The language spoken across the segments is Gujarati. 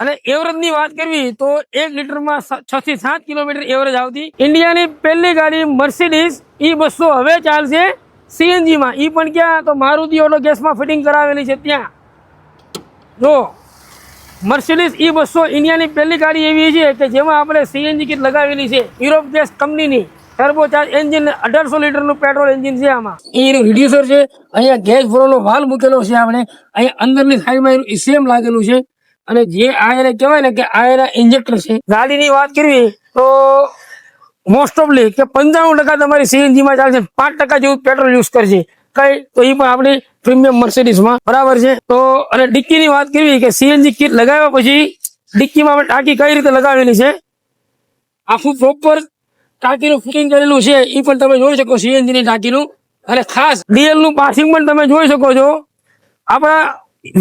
અને એવરેજ ની વાત કરવી તો 1 લીટરમાં 6 થી 7 કિલોમીટર એવરેજ આવતી. ઇન્ડિયાની પહેલી ગાડી મર્સિડીઝ E200 હવે ચાલશે સીએનજી માં. ઈ પણ ક્યાં તો મારુતિ ઓટો ગેસમાં ફિટિંગ કરાવેલી છે ત્યાં. જો મર્સિડીઝ E200 ઇન્ડિયાની પહેલી ગાડી એવી છે કે જેમાં આપણે સીએનજી કિટ લગાવેલી છે. યુરોપ ગેસ કંપનીની ટર્બોચાર્જ એન્જિન 1800 લીટરનું પેટ્રોલ એન્જિન છે. આમાં એનું રિડ્યુસર છે. અહીંયા ગેસ ભરવાનો વાલ્વ મૂકેલો છે. આપણે અહીંયા અંદરની સાઈડમાં એનું ઈસીએમ લાગેલું છે. અને જે આ એને કહેવાય ને કે આ એના ઇન્જેક્ટર છે. ગાડીની વાત કરવી તો મોસ્ટ ઓફલી કે 95% તમારી સીએનજી માં ચાલશે, 5% જેવું પેટ્રોલ યુઝ કરશે. કઈ તો એ પણ આપણી પ્રીમિયમ મર્સિડીઝમાં બરાબર છે. તો અને ડિક્કીની વાત કરવી કે સીએનજી કિટ લગાવ્યા પછી ડિક્કીમાં આપણે ટાંકી કઈ રીતે લગાવેલી છે, આખું પ્રોપર ટાંકીનું ફિટિંગ કરેલું છે. એ પણ તમે જોઈ શકો સીએનજી ની ટાંકીનું. અને ખાસ ડીએલ નું પાસિંગ પણ તમે જોઈ શકો છો. આપણા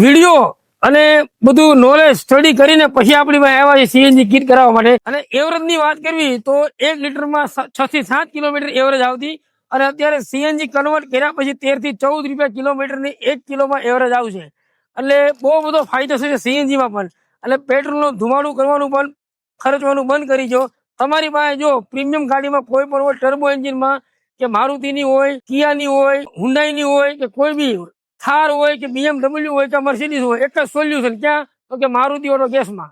વિડીયો અને બધું નોલેજ સ્ટડી કરીને પછી આપણી પાસે આવ્યા છે સીએનજી કિટ કરાવવા માટે. અને એવરેજ ની વાત કરવી તો 1 લીટરમાં 6 થી 7 કિલોમીટર એવરેજ આવતી. અને અત્યારે સીએનજી કન્વર્ટ કર્યા પછી 13 થી 14 રૂપિયા કિલોમીટર ની 1 કિલોમાં એવરેજ આવશે. એટલે બહુ બધો ફાયદો છે સીએનજી માં પણ. એટલે પેટ્રોલ નું ધુમાડું કરવાનું પણ ખર્ચવાનું બંધ કરી દો. તમારી પાસે જો પ્રીમિયમ ગાડીમાં કોઈ પણ હોય, ટર્બો એન્જિનમાં કે મારુતિની હોય, કિયાની હોય, હુન્ડાઈની હોય કે કોઈ બી થાર હોય કે BMW હોય કે મર્સિડીઝ હોય, એક જ સોલ્યુશન ક્યાં તો કે મારુતિ ઓટો ગેસમાં.